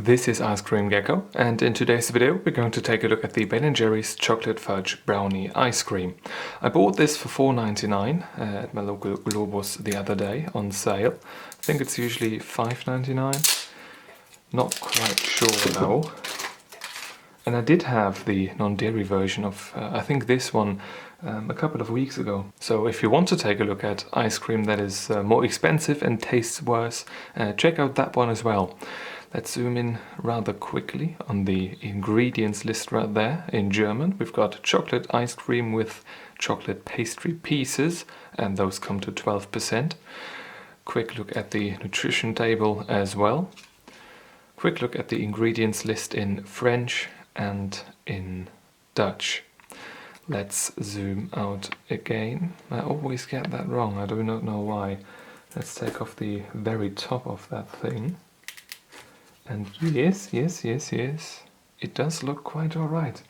This is Ice Cream Gecko, and in today's video we're going to take a look at the Ben & Jerry's Chocolate Fudge Brownie Ice Cream. I bought this for $4.99 at my local Globus the other day on sale. I think it's usually $5.99. Not quite sure though. And I did have the non-dairy version of, I think this one, a couple of weeks ago. So if you want to take a look at ice cream that is more expensive and tastes worse, check out that one as well. Let's zoom in rather quickly on the ingredients list right there in German. We've got chocolate ice cream with chocolate pastry pieces, and those come to 12%. Quick look at the nutrition table as well. Quick look at the ingredients list in French and in Dutch. Let's zoom out again. I always get that wrong, I do not know why. Let's take off the very top of that thing. And yes, it does look quite alright.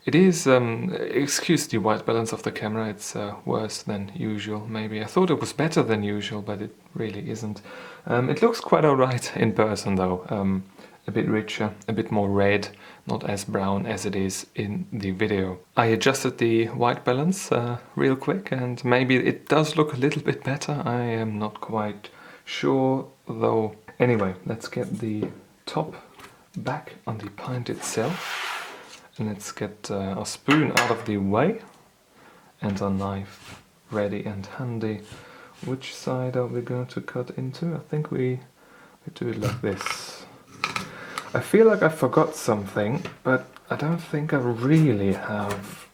It is, excuse the white balance of the camera, it's worse than usual maybe. I thought it was better than usual, but it really isn't. It looks quite alright in person though. A bit richer, a bit more red, not as brown as it is in the video. I adjusted the white balance real quick, and maybe it does look a little bit better. I am not quite sure though. Anyway, let's get the top back on the pint itself, and let's get our spoon out of the way and our knife ready and handy. Which side are we going to cut into? I think we do it like this. I feel like I forgot something, but I don't think I really have.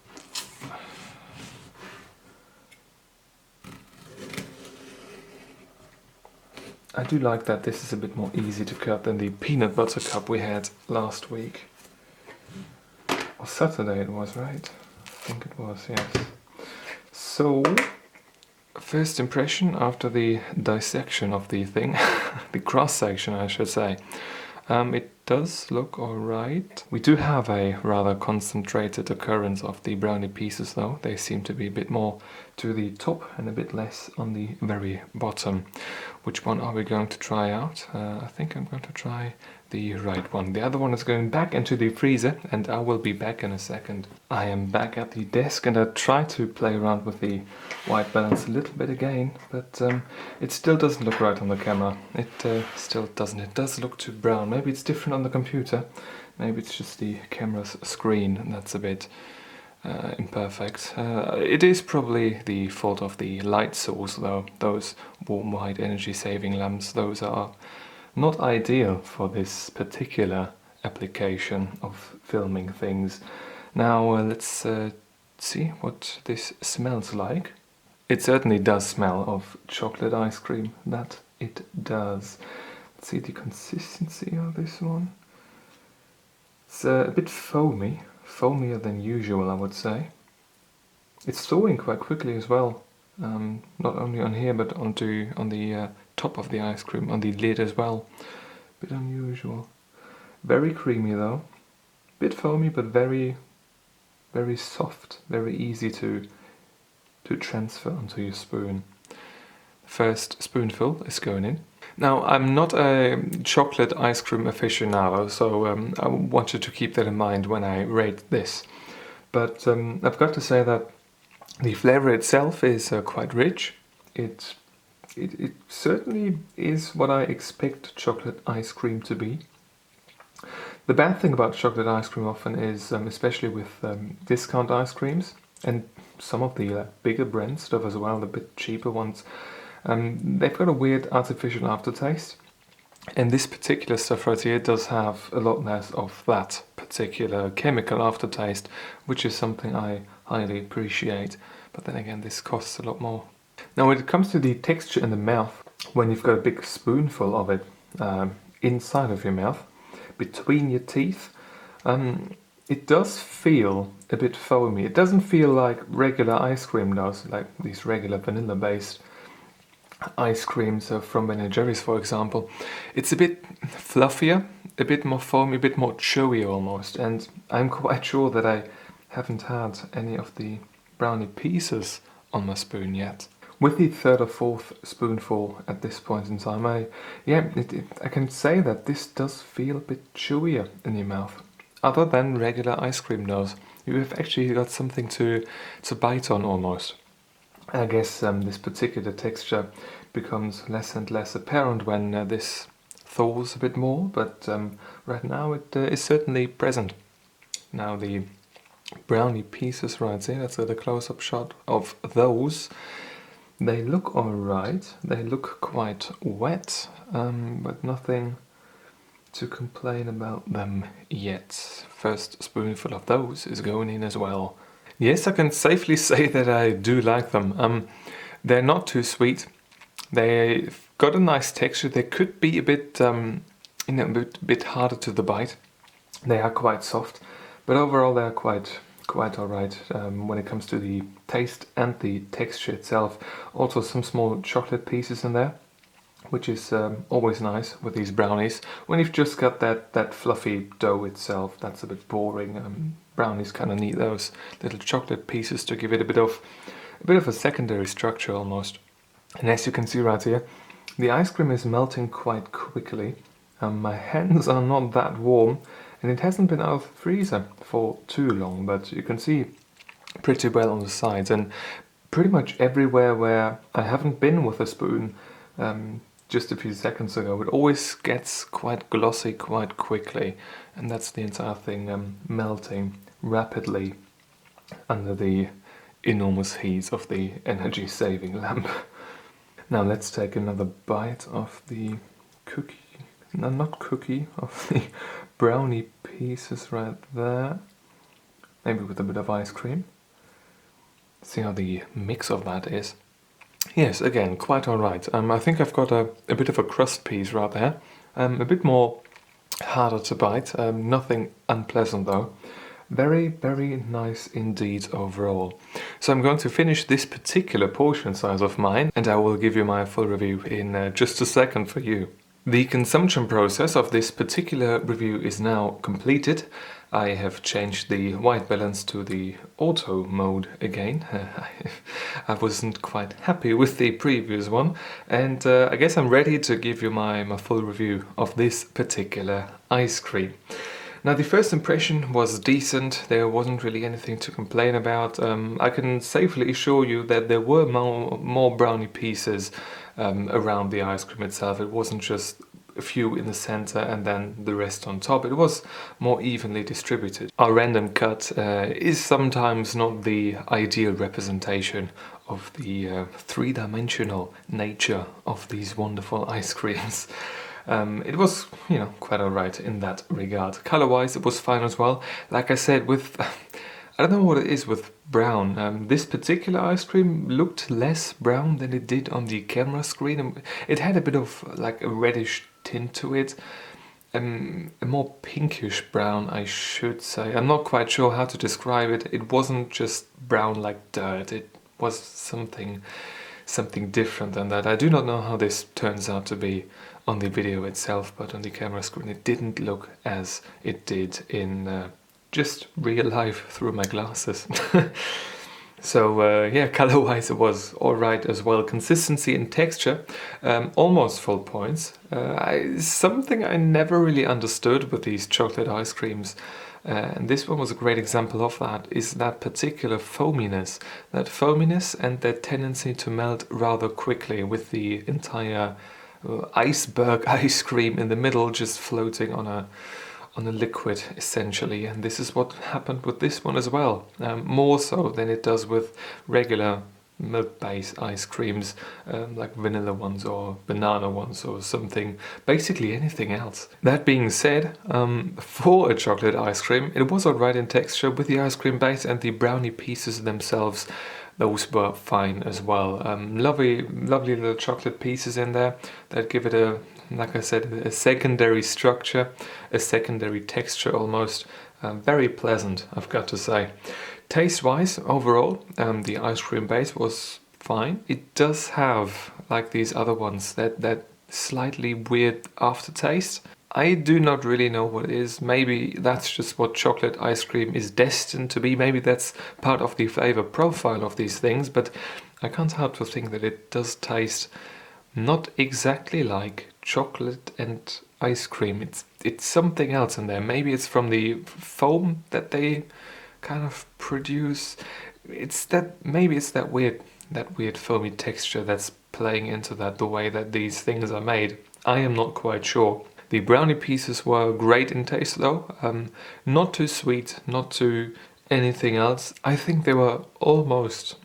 I do like that this is a bit more easy to cut than the peanut butter cup we had last week. Or Saturday it was, right? I think it was, yes. So, first impression after the dissection of the thing, the cross section I should say. It does look alright. We do have a rather concentrated occurrence of the brownie pieces though. They seem to be a bit more to the top and a bit less on the very bottom. Which one are we going to try out? I think I'm going to try the right one. The other one is going back into the freezer, and I will be back in a second. I am back at the desk and I try to play around with the white balance a little bit again, but it still doesn't look right on the camera. It still doesn't. It does look too brown. Maybe it's different on the computer. Maybe it's just the camera's screen and that's a bit imperfect. It is probably the fault of the light source though. Those warm white energy saving lamps, those are not ideal for this particular application of filming things. Now let's see what this smells like. It certainly does smell of chocolate ice cream, that it does. Let's see the consistency of this one. It's a bit foamy. Foamier than usual, I would say. It's thawing quite quickly as well, not only on here but on the top of the ice cream, on the lid as well. Bit unusual. Very creamy though. Bit foamy but very soft, very easy to transfer onto your spoon. First spoonful is going in. Now, I'm not a chocolate ice cream aficionado, so I want you to keep that in mind when I rate this. But I've got to say that the flavor itself is quite rich. It certainly is what I expect chocolate ice cream to be. The bad thing about chocolate ice cream often is, especially with discount ice creams, and some of the bigger brand stuff as well, the bit cheaper ones, they've got a weird artificial aftertaste, and this particular stuff right here does have a lot less of that particular chemical aftertaste, which is something I highly appreciate. But then again, this costs a lot more. Now when it comes to the texture in the mouth, when you've got a big spoonful of it inside of your mouth, between your teeth, it does feel a bit foamy. It doesn't feel like regular ice cream does, like these regular vanilla based ice creams from Ben & Jerry's, for example. It's a bit fluffier, a bit more foamy, a bit more chewy almost, and I'm quite sure that I haven't had any of the brownie pieces on my spoon yet. With the third or fourth spoonful at this point in time, I can say that this does feel a bit chewier in your mouth, other than regular ice cream does. You have actually got something to bite on almost. I guess this particular texture becomes less and less apparent when this thaws a bit more, but right now it is certainly present. Now the brownie pieces right here, that's the close-up shot of those. They look alright, they look quite wet, but nothing to complain about them yet. First spoonful of those is going in as well. Yes, I can safely say that I do like them. They're not too sweet. They've got a nice texture. They could be a bit, a bit harder to the bite. They are quite soft, but overall they're quite alright when it comes to the taste and the texture itself. Also some small chocolate pieces in there, which is always nice with these brownies. When you've just got that fluffy dough itself, that's a bit boring. Brownies kind of need those little chocolate pieces to give it a bit of a secondary structure almost. And as you can see right here, the ice cream is melting quite quickly. My hands are not that warm, and it hasn't been out of the freezer for too long, but you can see pretty well on the sides, and pretty much everywhere where I haven't been with a spoon just a few seconds ago, it always gets quite glossy quite quickly, and that's the entire thing melting rapidly under the enormous heat of the energy saving lamp. Now let's take another bite of the cookie. No, not cookie, of the brownie pieces right there. Maybe with a bit of ice cream. See how the mix of that is. Yes, again, quite alright. I think I've got a bit of a crust piece right there. A bit more harder to bite. Nothing unpleasant though. Very, very nice indeed overall. So I'm going to finish this particular portion size of mine, and I will give you my full review in just a second for you. The consumption process of this particular review is now completed. I have changed the white balance to the auto mode again. I wasn't quite happy with the previous one, and I guess I'm ready to give you my full review of this particular ice cream. Now the first impression was decent, there wasn't really anything to complain about. I can safely assure you that there were more brownie pieces around the ice cream itself. It wasn't just a few in the center and then the rest on top. It was more evenly distributed. Our random cut is sometimes not the ideal representation of the three-dimensional nature of these wonderful ice creams. It was, quite alright in that regard. Color-wise, it was fine as well. Like I said, with I don't know what it is with brown. This particular ice cream looked less brown than it did on the camera screen. It had a bit of like a reddish tint to it. A more pinkish brown, I should say. I'm not quite sure how to describe it. It wasn't just brown like dirt. It was something different than that. I do not know how this turns out to be on the video itself, but on the camera screen it didn't look as it did in just real life through my glasses. So yeah, color-wise it was alright as well. Consistency and texture, almost full points. Something I never really understood with these chocolate ice creams, and this one was a great example of that, is that particular foaminess. That foaminess and that tendency to melt rather quickly, with the entire iceberg ice cream in the middle just floating on a liquid essentially, and this is what happened with this one as well, more so than it does with regular milk-based ice creams, like vanilla ones or banana ones or something, basically anything else. That being said, for a chocolate ice cream, it was alright in texture with the ice cream base, and the brownie pieces themselves, those were fine as well. Lovely little chocolate pieces in there that give it a, like I said, a secondary structure, a secondary texture almost. Very pleasant, I've got to say. Taste-wise, overall, the ice cream base was fine. It does have, like these other ones, that slightly weird aftertaste. I do not really know what it is. Maybe that's just what chocolate ice cream is destined to be. Maybe that's part of the flavor profile of these things, but I can't help to think that it does taste not exactly like chocolate and ice cream. It's something else in there. Maybe it's from the foam that they kind of produce. Maybe it's that weird foamy texture that's playing into that, the way that these things are made. I am not quite sure. The brownie pieces were great in taste though. Not too sweet, not too anything else. I think they were almost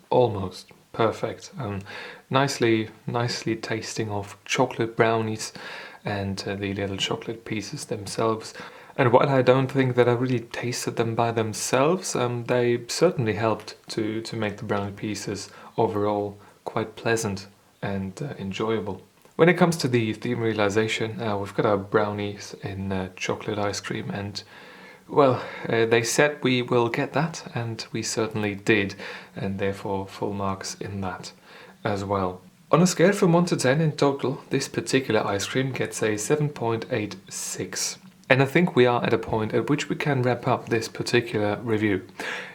perfect. Nicely tasting of chocolate brownies and the little chocolate pieces themselves. And while I don't think that I really tasted them by themselves, they certainly helped to make the brownie pieces overall quite pleasant and enjoyable. When it comes to the theme realization, we've got our brownies in chocolate ice cream, and well, they said we will get that, and we certainly did, and therefore full marks in that as well. On a scale from 1 to 10 in total, this particular ice cream gets a 7.86. And I think we are at a point at which we can wrap up this particular review.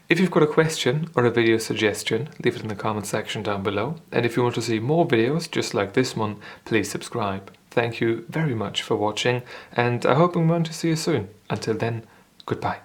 If you've got a question or a video suggestion, leave it in the comment section down below. And if you want to see more videos just like this one, please subscribe. Thank you very much for watching, and I hope I'm going to see you soon. Until then, goodbye.